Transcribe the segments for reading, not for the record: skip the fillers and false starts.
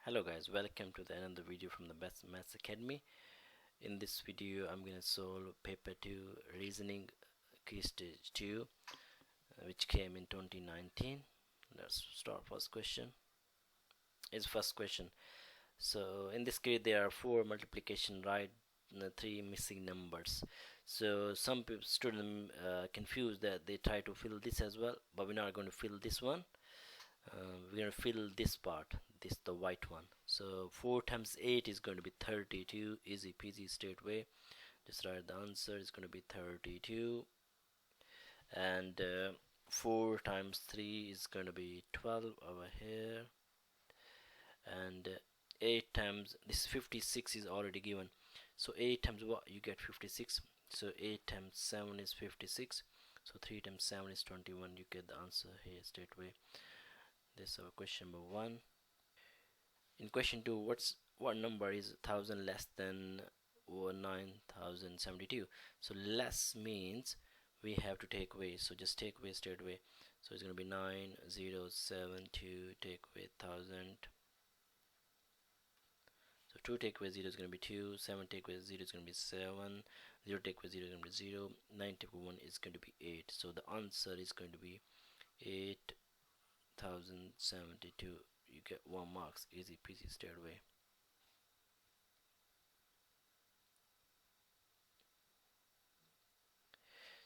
Hello guys, welcome to another video from the Best Maths Academy. In this video I'm going to solve paper 2 reasoning key stage 2 which came in 2019. Let's start first question. Is first question. So in this case there are 4 multiplication right, 3 missing numbers. So some students confused that they try to fill this as well, but we're not going to fill this one. We're going to fill this part, this the white one. So 4 times 8 is going to be 32. Easy peasy, straight away just write the answer is going to be 32. And 4 times 3 is going to be 12 over here. And 8 times this 56 is already given, so 8 times what you get 56. So 8 times 7 is 56, so 3 times 7 is 21. You get the answer here straight away. This is our question number 1. In question 2, what number is 1000 less than 9072? So less means we have to take away, so just take away straight away. So it's going to be 9072, take away 1000. So 2 take away 0 is going to be 2, 7 take away 0 is going to be 7, 0 take away 0 is going to be 0, 9 take away 1 is going to be 8. So the answer is going to be 8072. You get 1 marks, easy peasy, straight away.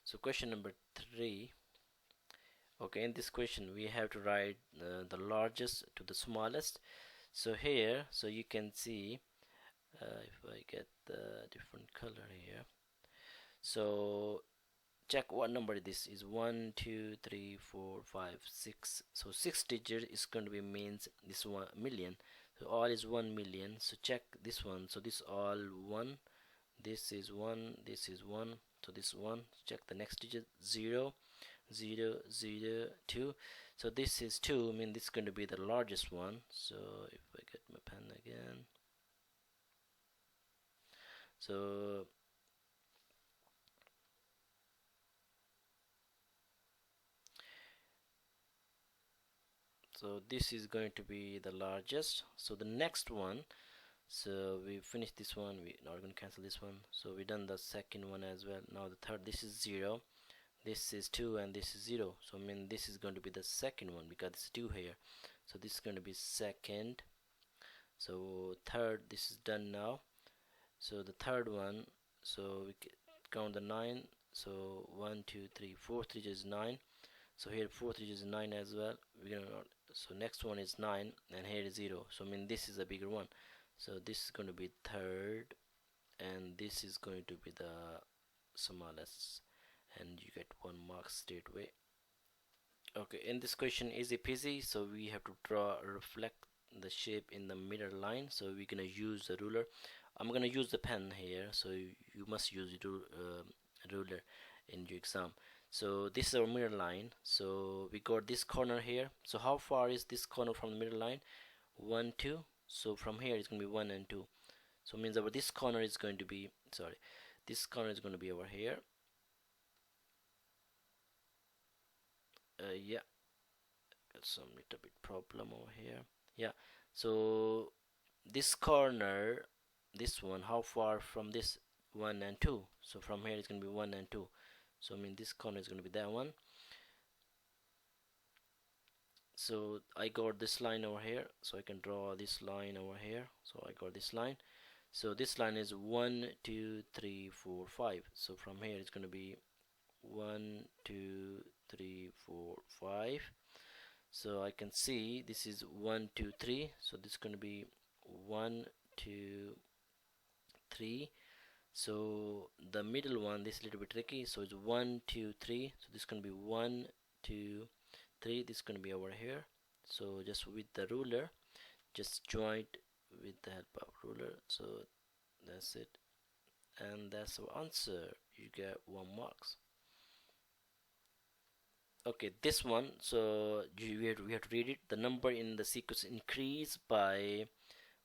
So question number 3. Okay, in this question we have to write the largest to the smallest. So here, so you can see if I get the different color here, so check what number this is. 1 2 3 4 5 6. So 6 digit is going to be means this 1 million, so all is 1 million. So check this one, so this all 1, this is 1, this is 1, so this 1. Check the next digit, 0 0 0 2. So this is 2, I mean this is going to be the largest one. So if I get my pen again, so this is going to be the largest. So the next one, so we finished this one, we're not going to cancel this one, so we done the second one as well. Now the third, this is 0, this is 2, and this is 0. So I mean this is going to be the second one because it's 2 here, so this is going to be second. So third, this is done now. So the third one, so we count the 9. So 1 2 3 4th digit is 9. So here 4th digit is 9 as well. We're gonna, so next one is 9, and here is 0. So I mean this is a bigger one. So this is going to be third, and this is going to be the smallest, and you get 1 mark straight away. Okay, in this question, easy peasy. So we have to reflect the shape in the middle line. So we're gonna use the ruler. I'm gonna use the pen here, so you must use the ruler in your exam. So this is our middle line. So we got this corner here. So how far is this corner from the middle line? 1 2. So from here it's going to be 1 and 2. So it means that this corner is going to be, sorry, this corner is going to be over here. Yeah, got some little bit problem over here. Yeah, so this corner, this one, how far from this? 1 and 2. So from here it's going to be 1 and 2. So I mean this corner is going to be that one. So I got this line over here, so I can draw this line over here. So I got this line. So this line is 1 2 3 4 5. So from here it's going to be 1 2 3 4 5. So I can see this is 1 2 3. So this is going to be 1 2 3. So the middle one, this is a little bit tricky. So it's 1 2 3. So this is going to be 1 2 3. This is going to be over here. So just with the ruler, just join it with the help of ruler. So that's it, and that's our answer. You get 1 marks. Okay, this one, so we have to read it. The number in the sequence increase by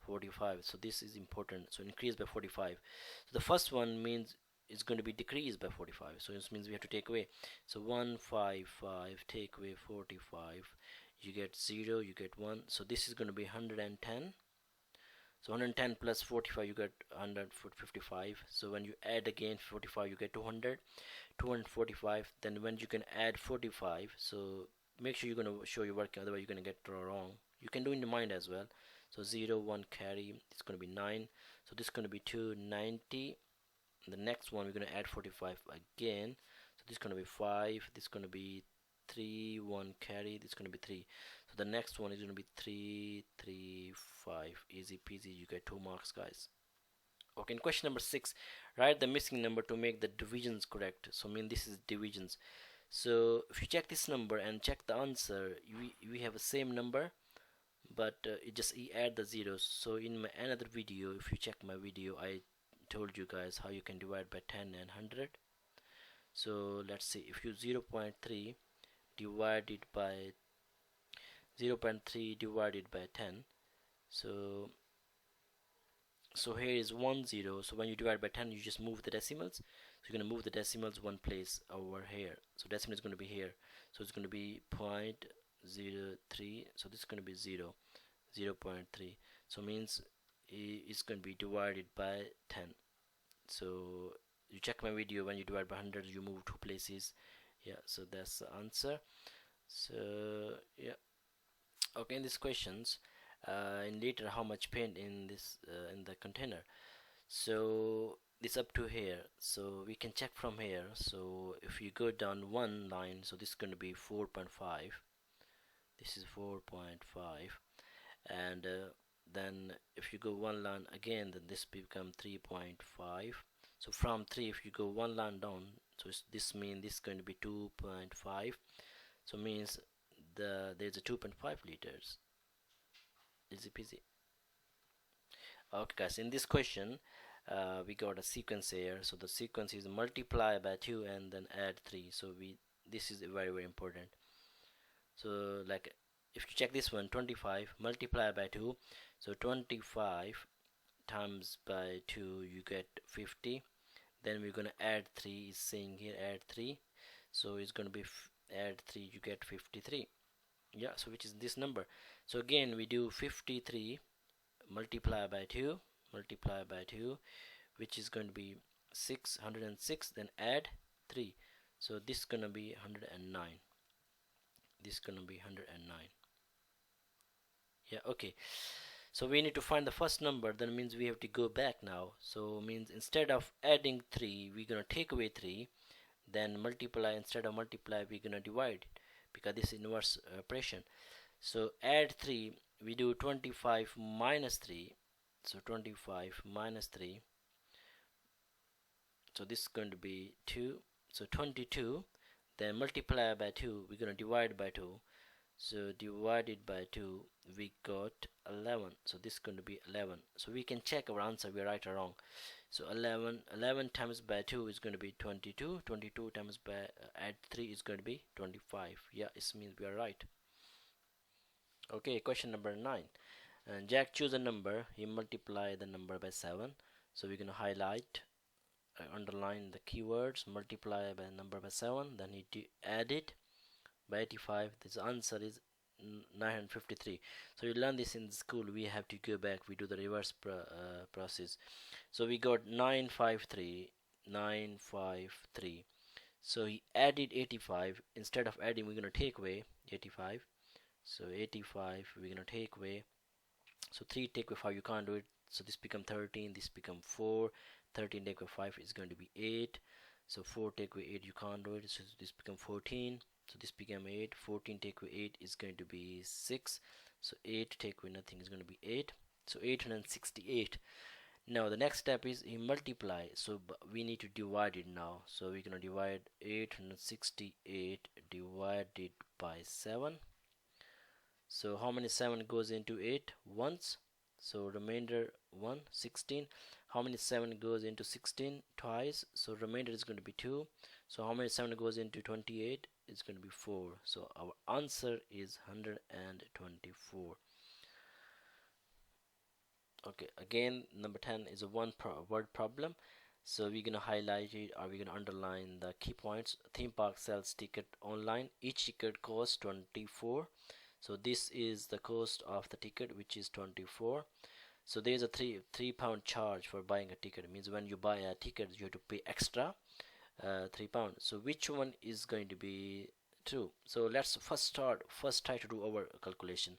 45. So this is important. So increase by 45. So the first one means it's going to be decreased by 45. So this means we have to take away. So 155, take away 45. You get 0, you get 1. So this is going to be 110. So 110 plus 45 you get 155. So when you add again 45 you get 200, 245. Then when you can add 45, so make sure you're gonna show your working, otherwise you're gonna get wrong. You can do in your mind as well. So 0 1 carry, it's gonna be 9, so this is gonna be 290. The next one we're gonna add 45 again, so this is gonna be 5, this is gonna be 3 1 carry, this is gonna be 3. So the next one is gonna be 3 3 5. Easy peasy, you get 2 marks, guys. Okay, in question number 6, write the missing number to make the divisions correct. So I mean this is divisions. So if you check this number and check the answer, we have the same number, but it just add the zeros. So in my another video, if you check my video, I told you guys how you can divide by 10 and 100. So let's see, if you 0.3 divided by 0.3 divided by 10, so here is 10. So when you divide by 10, you just move the decimals. So you're going to move the decimals one place over here. So decimal is going to be here. So it's going to be 0.03. So this is going to be 0, 0.3. So means it's going to be divided by 10. So you check my video, when you divide by 100, you move 2 places. Yeah, so that's the answer. So yeah. Okay, in these questions, in later, how much paint in this in the container. So this up to here, so we can check from here. So if you go down one line, so this is going to be 4.5, this is 4.5, and then if you go one line again, then this become 3.5. So from 3, if you go one line down, so this means this is going to be 2.5. So means there's a 2.5 liters. Easy peasy. Okay guys, in this question we got a sequence here. So the sequence is multiply by 2 and then add 3. So this is very important. So like if you check this one, 25 multiply by 2, so 25 times by 2 you get 50. Then we're gonna add 3, is saying here add 3, so it's gonna be add 3, you get 53. Yeah, so which is this number. So again we do 53 multiply by 2, which is going to be 606, then add 3, so this is gonna be 109, this is gonna be 109. Yeah, okay, so we need to find the first number. That means we have to go back now. So means instead of adding 3, we're gonna take away 3, then multiply. Instead of multiply, we're gonna divide it, because this is inverse operation. So add 3, we do 25 minus 3, so 25 minus 3, so this is going to be 2, so 22, then multiply by 2, we're going to divide by 2, so divided by 2 we got 11, so this is going to be 11. So we can check our answer, we are right or wrong. So 11 times by 2 is going to be 22, 22 times by add 3 is going to be 25. Yeah, it means we are right. Okay, question number 9. And Jack choose a number, he multiply the number by 7. So we're going to highlight, underline the keywords, multiply by number by 7, then he add it by 85. This answer is 953. So you learn this in school, we have to go back, we do the reverse process. So we got 953, 953. So he added 85. Instead of adding, we're going to take away 85. So 85 we're going to take away. So 3 take away 5, you can't do it. So this become 13, this become 4. 13 take away 5 is going to be 8. So 4 take away 8, you can't do it. So this become 14. So this became 8. 14 take away 8 is going to be 6. So 8 take away nothing is going to be 8. So 868. Now the next step is he multiply. So we need to divide it now. So we're going to divide 868 divided by 7. So how many 7 goes into 8 once? So remainder 1, 16. How many 7 goes into 16 twice? So remainder is going to be 2. So how many 7 goes into 28? It's going to be 4. So our answer is 124. Okay, again number 10 is a word problem. So we're going to highlight it, or we're going to underline the key points. Theme park sells ticket online. Each ticket costs 24. So this is the cost of the ticket, which is 24. So there's a £3 charge for buying a ticket. It means when you buy a ticket you have to pay extra £3. So which one is going to be true? So let's first try to do our calculation.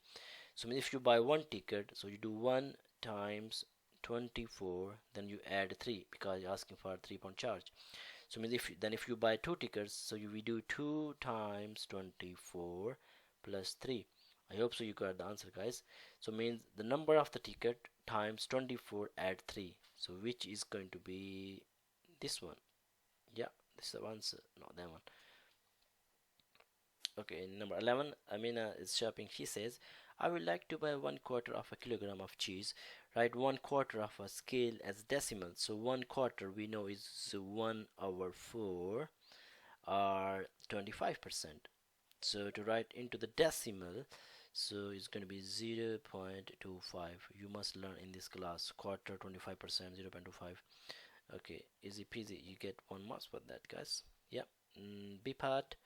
So if you buy one ticket, so you do 1 times 24, then you add 3 because you're asking for a £3 charge. So means if you buy two tickets, so we do 2 times 24 plus 3. I hope so you got the answer, guys. So means the number of the ticket times 24 add 3. So which is going to be this one? Yeah, this is the answer, not that one. Okay, number 11, Amina is shopping. She says, I would like to buy 1/4 of a kilogram of cheese. Write 1/4 of a scale as decimal. So 1/4 we know is 1/4 or 25%. So to write into the decimal, so it's going to be 0.25. You must learn in this class quarter, 25%, 0.25. Okay, easy peasy, you get 1 mark for that, guys. Yeah. B part.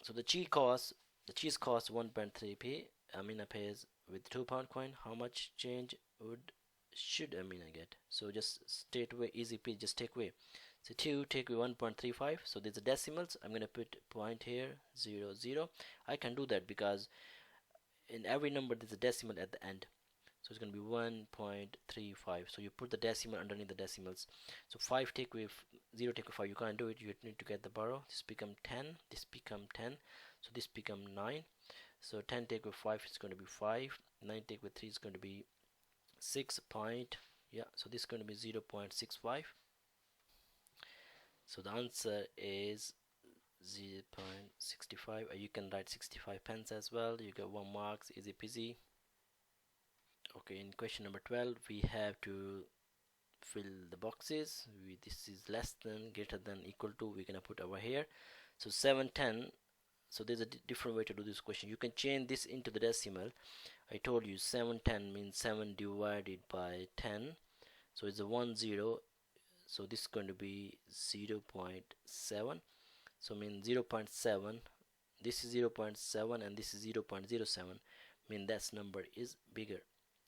So the cheese costs 1.3p. Amina pays with £2 coin. How much change should Amina get? So just straight away, easy peasy, just take away. So 2 take away 1.35. So there's the decimals. I'm gonna put point here, 0 0. I can do that because in every number there's a decimal at the end. So it's going to be 1.35. So you put the decimal underneath the decimals. So 5 take away 0 take away 5, you can't do it. You need to get the borrow. This become 10, this become 10, so this become 9. So 10 take away 5 is going to be 5, 9 take away 3 is going to be 6 point, yeah, so this is going to be 0.65. So the answer is 0.65. You can write 65 pence as well. You get 1 marks, easy peasy. Okay, in question number 12 we have to fill the boxes. This is less than, greater than, equal to, we're gonna put over here. So 710. So there's a different way to do this question. You can change this into the decimal. I told you 710 means 7 divided by 10, so it's a 10. So this is going to be 0.7. So mean 0.7, this is 0.7 and this is 0.07, mean that number is bigger.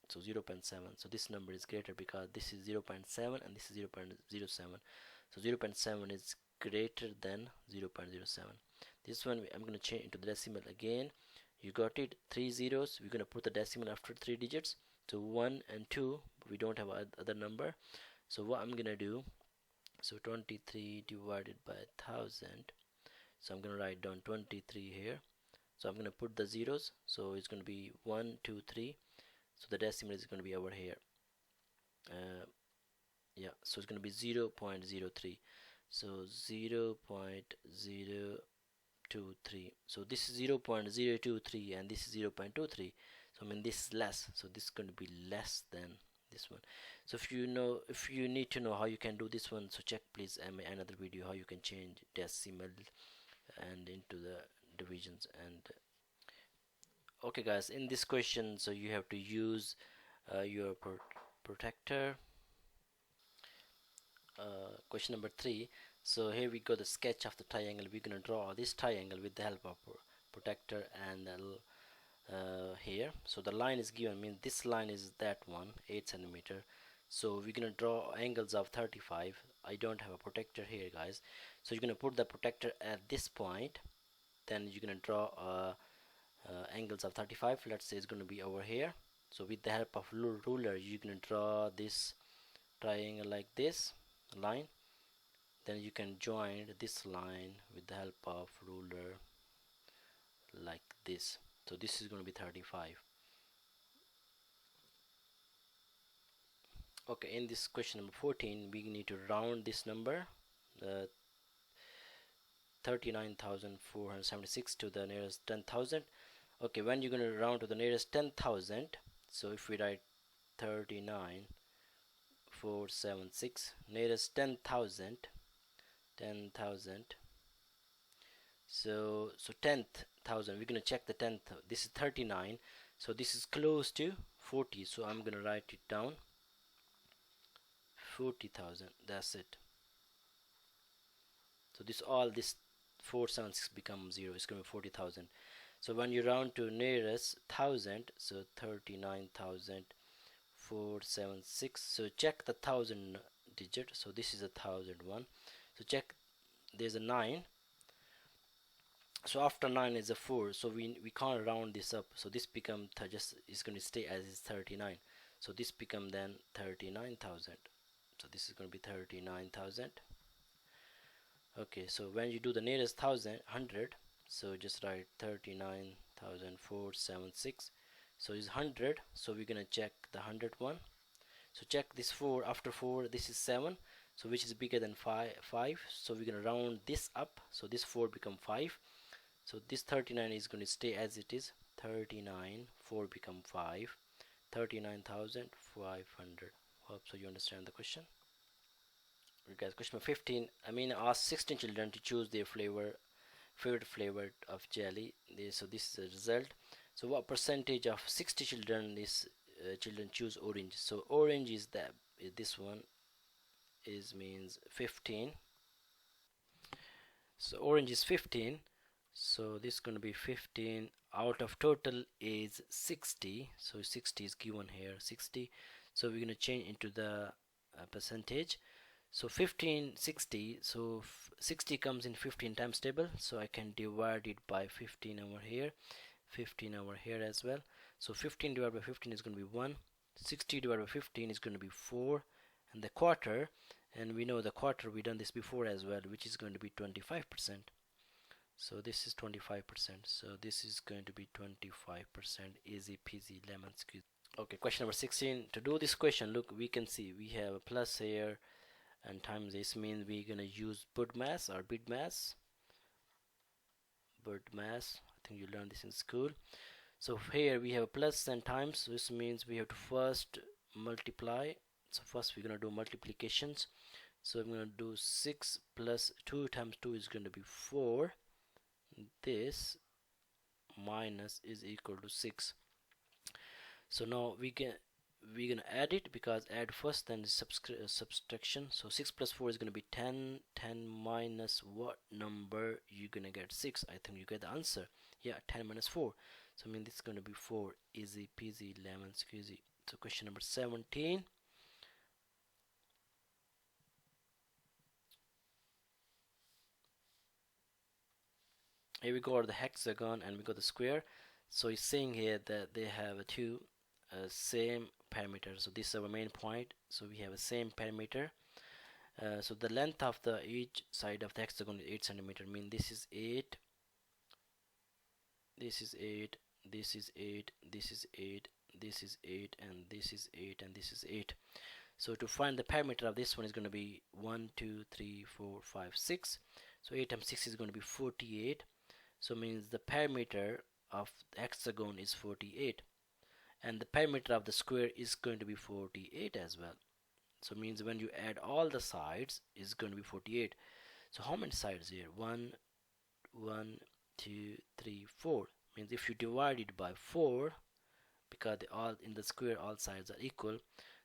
So 0.7, so this number is greater because this is 0.7 and this is 0.07. So 0.7 is greater than 0.07. This one I'm going to change into the decimal again. You got it, 3 zeros. We're going to put the decimal after 3 digits. So 1 and 2, we don't have other number. So what I'm going to do, so 23 divided by 1000. So I'm going to write down 23 here. So I'm going to put the zeros. So it's going to be 1, 2, 3. So the decimal is going to be over here. Yeah, so it's going to be 0.03. So 0.023. So this is 0.023 and this is 0.23. So I mean this is less. So this is going to be less than this one. So if you need to know how you can do this one, so check please another video how you can change decimal and into the divisions. And okay guys, in this question, so you have to use your protector. Question number 3. So here we go, the sketch of the triangle. We're gonna draw this triangle with the help of protector and here. So the line is given, means this line is that one, 8 centimeter. So we're gonna draw angles of 35. I don't have a protector here guys, so you're gonna put the protector at this point, then you're gonna draw angles of 35. Let's say it's gonna be over here. So with the help of ruler you're gonna draw this triangle like this line, then you can join this line with the help of ruler like this. So this is going to be 35. Okay, in this question number 14 we need to round this number, 39,476 to the nearest 10,000. Okay, when you're going to round to the nearest 10,000, so if we write 39,476 nearest 10,000, so 10,000, we're gonna check the 10th. This is 39, so this is close to 40, so I'm gonna write it down, 40,000. That's it. So this 476 becomes 0. It's gonna be 40,000. So when you round to nearest thousand, so 39,476. So check the thousand digit. So this is a 1001. So check, there's a 9. So after 9 is a 4, so we can't round this up, so this become just is going to stay as is 39. So this become then 39,000. So this is going to be 39,000. Okay, so when you do the nearest thousand hundred, so just write 39,476. So is 100, so we're gonna check the 100 one. So check this 4, after 4 this is 7, so which is bigger than 5, so we're gonna round this up, so this 4 become 5. So this 39 is going to stay as it is. 39, 4 become 5, 39,500. Hope so you understand the question. Okay, guys, question number 15. Ask 16 children to choose their favorite flavor of jelly. So this is the result. So what percentage of 60 children children choose orange? So orange is this one means 15. So orange is 15. So this is going to be 15 out of total is 60. So 60 is given here, 60. So we're going to change into the percentage. So 15, 60. So 60 comes in 15 times table. So I can divide it by 15 over here, 15 over here as well. So 15 divided by 15 is going to be 1. 60 divided by 15 is going to be 4. And the quarter, and we know the quarter, we done this before as well, which is going to be 25%. So this is 25%. So this is going to be 25%. Easy peasy lemon squeeze. Okay, question number 16. To do this question, look, we can see we have a plus here, and times this means we're gonna use bud mass or bid mass. Bud mass. I think you learned this in school. So here we have a plus and times. So this means we have to first multiply. So first we're gonna do multiplications. So I'm gonna do 6 plus 2 times 2 is going to be 4. This minus is equal to 6. So now we're gonna add it, because add first then subtraction. So 6 plus 4 is gonna be 10. 10 minus what number you're gonna get? 6. I think you get the answer. Yeah, 10 minus 4. So I mean this is gonna be 4. Easy peasy lemon squeezy. So question number 17. Here we got the hexagon and we got the square. So it's saying here that they have two same parameter. So this is our main point. So we have a same parameter. So the length of each side of the hexagon is 8 centimeter. Mean this is 8, this is 8, this is 8, this is 8, this is 8, and this is 8, and this is 8. So to find the parameter of this one is going to be 1, 2, 3, 4, 5, 6. So 8 times 6 is going to be 48. So means the perimeter of the hexagon is 48, and the perimeter of the square is going to be 48 as well. So means when you add all the sides is going to be 48. So how many sides here? 1, 2, 3, 4. Means if you divide it by 4, because all in the square all sides are equal,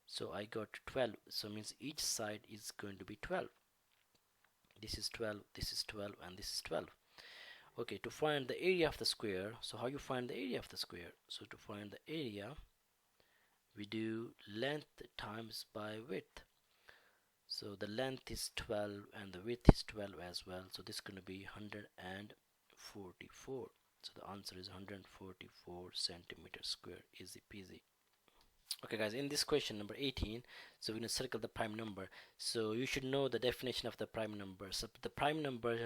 so I got 12. So means each side is going to be 12. This is 12, this is 12, and this is 12. Okay, to find the area of the square, so how you find the area of the square? So to find the area, we do length times by width. So the length is 12 and the width is 12 as well. So this is going to be 144. So the answer is 144 centimeters square. Easy peasy. Okay guys, in this question number 18, so we're going to circle the prime number. So you should know the definition of the prime number. So the prime number,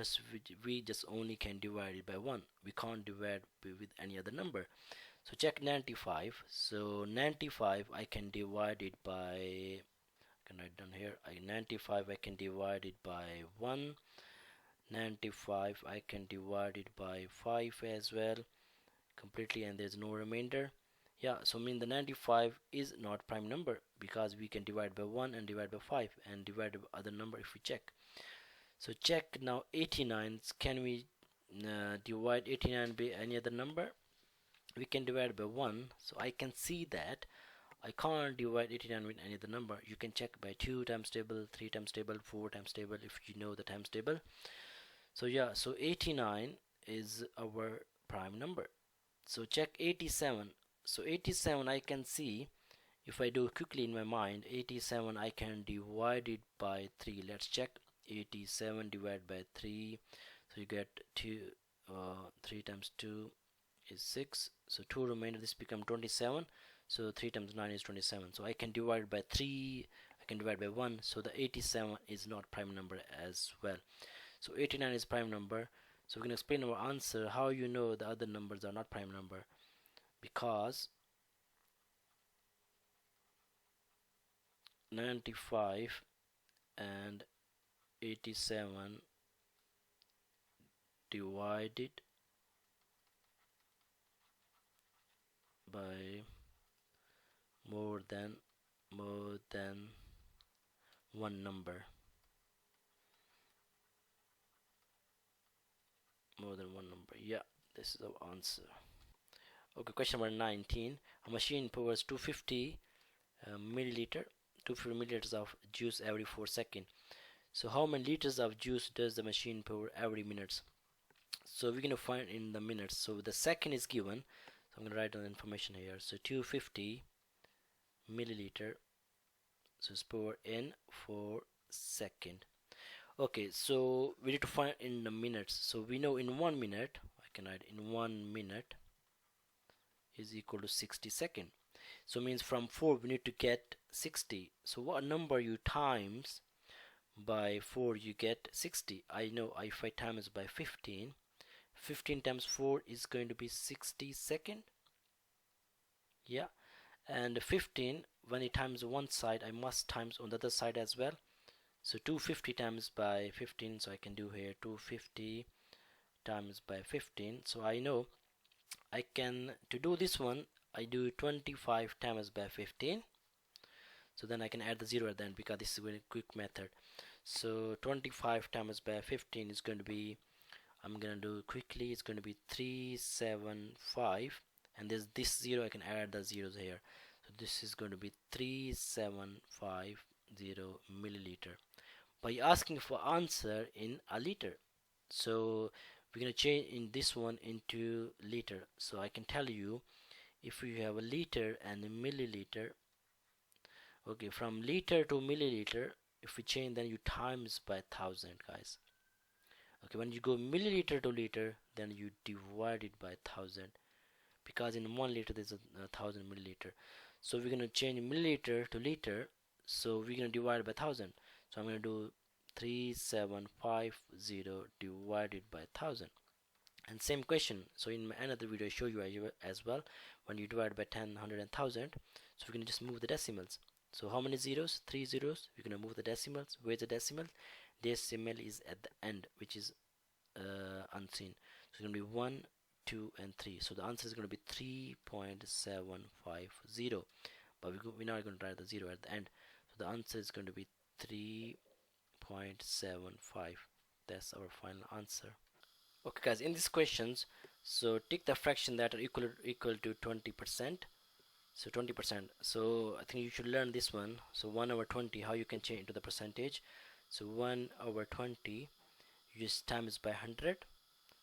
we just only can divide it by 1. We can't divide with any other number. So check 95. So 95 I can divide it by, I can write down here, 95 I can divide it by 1. 95 I can divide it by 5 as well completely, and there's no remainder. Yeah, so mean the 95 is not prime number, because we can divide by 1 and divide by 5 and divide by other number if we check. So check now 89. Can we divide 89 by any other number? We can divide by 1. So I can see that I can't divide 89 with any other number. You can check by 2 times table, 3 times table, 4 times table if you know the times table. So yeah, so 89 is our prime number. So check 87. So 87 I can see, if I do quickly in my mind, 87 I can divide it by 3. Let's check. 87 divided by 3, so you get 2, 3 times 2 is 6, so 2 remainder, this become 27. So 3 times 9 is 27, so I can divide by 3, I can divide by 1, so the 87 is not prime number as well. So 89 is prime number. So we're going to explain our answer, how you know the other numbers are not prime number, because 95 and 87 divided by more than one number, yeah, this is our answer. Okay, question number 19. A machine powers 250 milliliter 250 milliliters of juice every 4 seconds. So how many liters of juice does the machine pour every minute? So we're going to find in the minutes. So the second is given, so I'm going to write down the information here. So 250 milliliter, so it's pour in 4 second. Okay, so we need to find in the minutes. So we know in 1 minute, I can write in 1 minute is equal to 60 seconds. So means from 4 we need to get 60. So what number you times by 4 you get 60. I know if I times by 15, 15 times 4 is going to be 60 second. Yeah, and 15, when it times one side, I must times on the other side as well. So 250 times by 15, so I can do here 250 times by 15. So I know I can, to do this one, I do 25 times by 15. So then I can add the 0 at the end, because this is a very quick method. So 25 times by 15 is going to be, I'm going to do quickly, it's going to be 375, and there's this 0, I can add the zeros here. So this is going to be 3750 milliliter. By asking for answer in a liter, so we're going to change in this one into liter. So I can tell you, if you have a liter and a milliliter, okay, from liter to milliliter, if we change, then you times by 1000, guys. Okay, when you go milliliter to liter, then you divide it by 1000, because in 1 liter there's a 1000 milliliter. So we're going to change milliliter to liter, so we're going to divide by 1000. So I'm going to do 3750 divided by 1000. And same question, so in another video I show you as well, when you divide by 10, 100 and 1000. So we're going to just move the decimals. So how many zeros? 3 zeros. We're going to move the decimals. Where's the decimal? Decimal is at the end, which is unseen. So it's going to be 1, 2 and 3. So the answer is going to be 3.750, but we're not going to write the 0 at the end. So the answer is going to be 3.75. That's our final answer. Okay guys, in these questions, so take the fraction that are equal to 20%. So 20%, so I think you should learn this one. So 1 over 20, how you can change into the percentage. So 1 over 20, you just times by 100,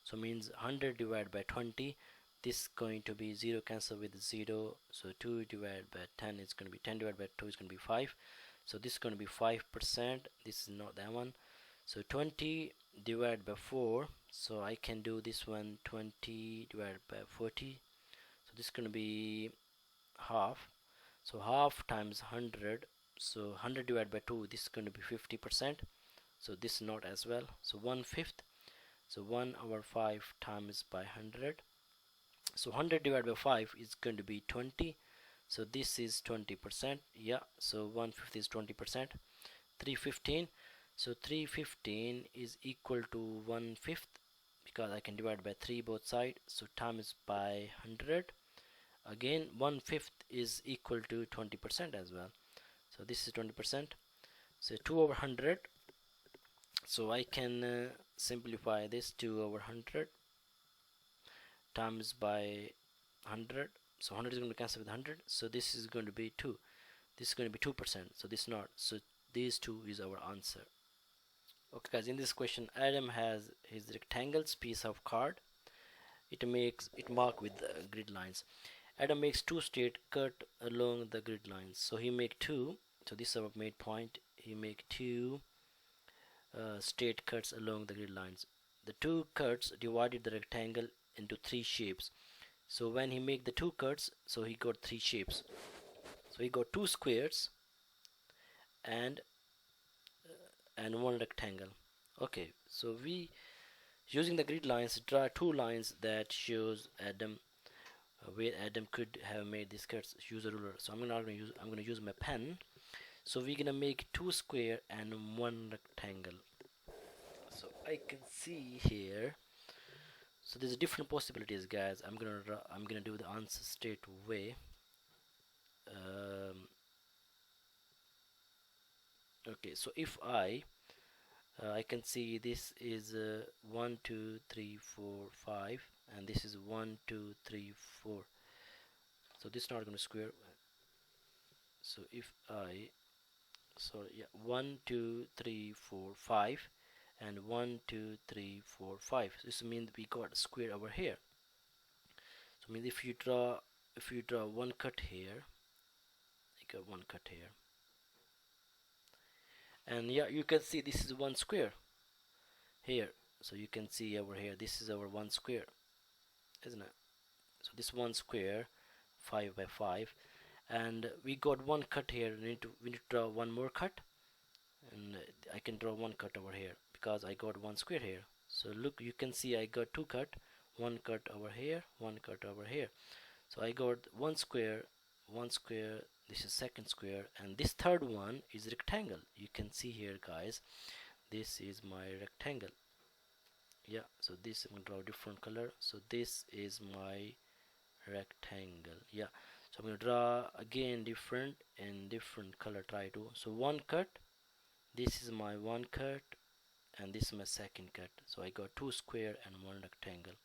so means 100 divided by 20, this is going to be 0 cancel with 0, so 2 divided by 10 is going to be 10 divided by 2 is going to be 5, so this is going to be 5%, this is not that one. So 20 divided by 4, so I can do this one, 20 divided by 40, so this is going to be half, so half times 100, so 100 divided by 2, this is going to be 50%, so this is not as well. So 1/5, so 1 over 5 times by 100, so 100 divided by 5 is going to be 20, so this is 20%, yeah, so 1/5 is 20%. 315, so 315 is equal to 1/5, because I can divide by 3 both sides, so times by 100, again 1/5 is equal to 20% as well, so this is 20%. So 2 over 100, so I can simplify this, 2 over 100 times by 100, so 100 is going to cancel with 100, so this is going to be 2, this is going to be 2%, so this is not, so these 2 is our answer. Okay guys, in this question, Adam has his rectangles piece of card. it mark with the grid lines. Adam makes two straight cut along the grid lines. So he make two. So this is our made point. He make two straight cuts along the grid lines. The two cuts divided the rectangle into three shapes. So when he make the two cuts, so he got three shapes. So he got two squares and one rectangle. Okay, so we using the grid lines draw two lines that shows Adam where Adam could have made these cuts. Use a ruler. So I'm gonna use my pen. So we're gonna make two square and one rectangle. So I can see here. So there's different possibilities, guys. I'm gonna do the answer straight away. Okay, so if I can see this is 1 2 3 4 5 and this is 1 2 3 4. So this is not going to square. So if I sorry, yeah, 1 2 3 4 5 and 1 2 3 4 5. This means we got a square over here. So means if you draw one cut here, you got one cut here, and yeah, you can see this is one square here. So you can see over here this is our one square, isn't it? So this one square 5 by 5, and we got one cut here. We need to draw one more cut, and I can draw one cut over here because I got one square here. So look, you can see I got two cut, one cut over here, one cut over here. So I got one square, this is second square, and this third one is rectangle. You can see here, guys, this is my rectangle. Yeah, so this I'm gonna draw a different color. So this is my rectangle. Yeah, so I'm gonna draw again different and different color, try to. So one cut, this is my one cut, and this is my second cut. So I got two square and one rectangle.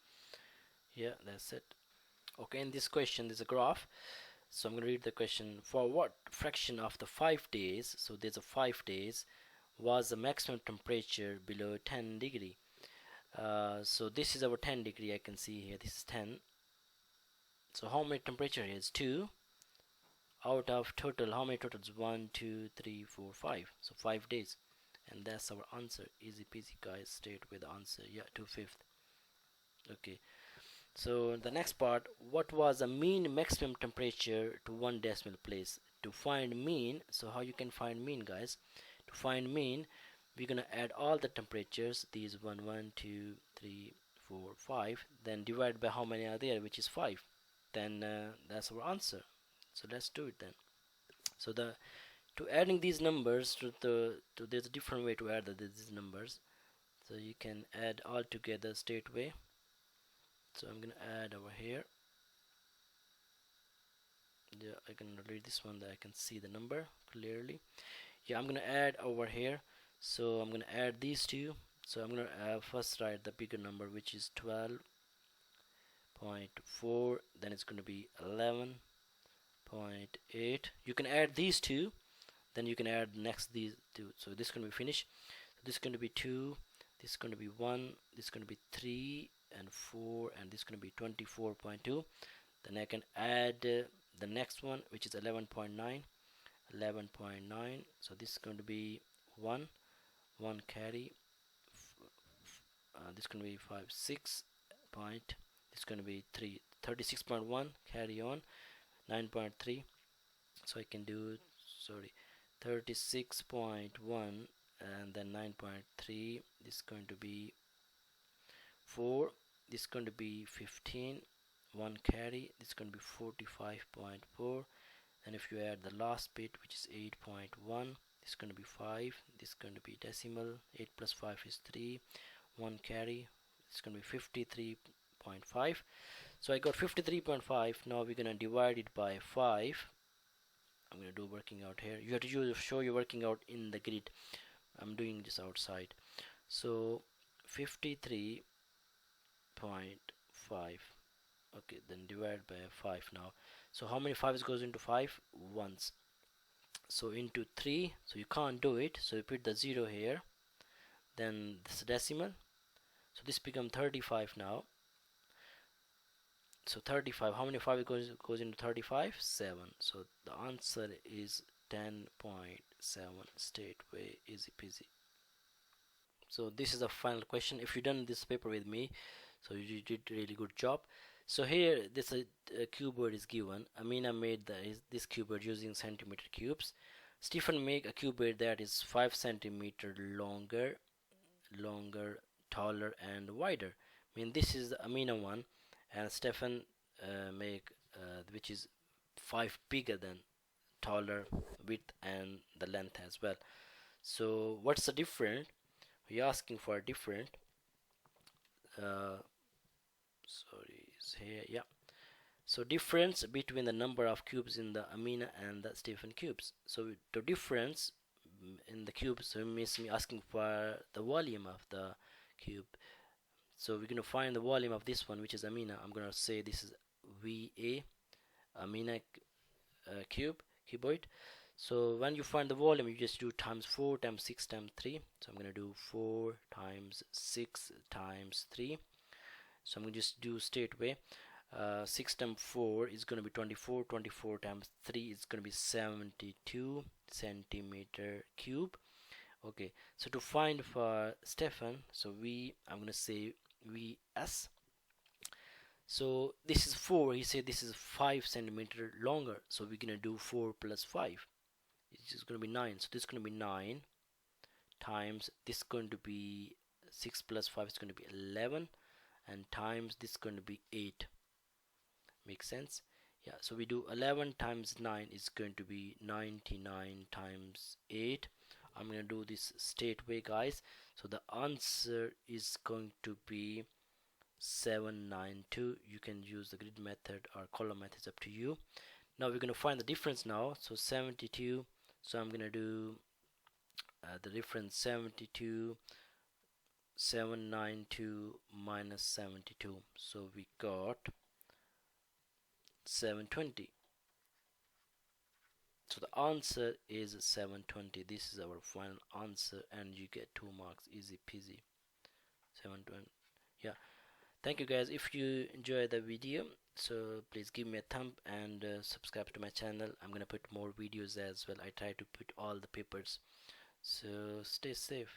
Yeah, that's it. Okay, in this question there's a graph. So I'm gonna read the question. For what fraction of the 5 days, so there's a 5 days, was the maximum temperature below 10 degree? So this is our 10 degree. I can see here this is 10. So how many temperature is 2 out of total? How many totals? 1 2 3 4 5. So 5 days, and that's our answer. Easy peasy, guys. Straight with the answer. Yeah, 2/5. Okay, so the next part, what was the mean maximum temperature to one decimal place? To find mean, so how you can find mean, guys? To find mean, we're gonna add all the temperatures, these 1 1 2 3 4 5, then divide by how many are there, which is 5. Then that's our answer. So let's do it then. So to adding these numbers there's a different way to add these numbers. So you can add all together straight away. So I'm gonna add over here. Yeah, I can read this one that I can see the number clearly. Yeah, I'm gonna add over here. So I'm gonna add these two. So I'm gonna first write the bigger number, which is 12.4. Then it's gonna be 11.8. You can add these two, then you can add next these two. So this is gonna be finished. So this is gonna be 2. This is gonna be 1. This is gonna be 3 and 4, and this is gonna be 24.2. Then I can add the next one, which is 11.9. So this is going to be 1 carry. This is going to be 5 6 point. This is going to be 36.1 carry on 9.3. So I can do 36.1 and then 9.3. This is going to be 4. This is going to be 15. 1 carry. This is going to be 45.4. and if you add the last bit, which is 8.1, this is going to be 5. This is going to be decimal. 8 plus 5 is 3. 1 carry. It's going to be 53.5. So I got 53.5. Now we're going to divide it by 5. I'm going to do working out here. You have to show your working out in the grid. I'm doing this outside. So 53.5. Okay, then divide by 5 now. So how many 5s goes into 5? Once. So into 3. So you can't do it. So you put the 0 here. Then this decimal. So this become 35 now. So 35, how many 5 goes into 35? 7. So the answer is 10.7. Stateway, easy peasy. So this is the final question. If you done this paper with me, so you did really good job. So here this a cuboid is given. Amina made this cuboid using centimeter cubes. Stephen make a cuboid that is 5 centimeter longer, taller and wider. I mean this is the Amina one, and Stephen make which is 5 bigger than, taller, width and the length as well. So what's the difference? We're asking for a different sorry, is here, yeah. So difference between the number of cubes in the Amina and the Stephen cubes. So the difference in the cubes, so means me asking for the volume of the cube. So we're gonna find the volume of this one, which is Amina. I'm gonna say this is VA Amina cuboid. So when you find the volume, you just do times 4 times 6 times 3. So I'm gonna do 4 times 6 times 3. So I'm gonna just do straight away. 6 times 4 is gonna be 24. 24 times 3 is gonna be 72 centimeter cube. Okay, so to find for Stefan, so I'm gonna say VS. So this is 4. He said this is 5 centimeter longer. So we're gonna do 4 plus 5. It's just gonna be 9. So this is gonna be 9 times this is going to be 6 plus 5 is going to be 11, and times this is going to be 8. Makes sense? Yeah, so we do 11 times 9 is going to be 99 times 8. I'm going to do this straight way, guys. So the answer is going to be 792. You can use the grid method or column method, up to you. Now we're going to find the difference now. So 72, so I'm going to do the difference 72, 792 minus 72. So we got 720. So the answer is 720. This is our final answer, and you get 2 marks, easy peasy. 720. Yeah, thank you guys. If you enjoy the video, so please give me a thumb and subscribe to my channel. I'm gonna put more videos as well. I try to put all the papers, so stay safe.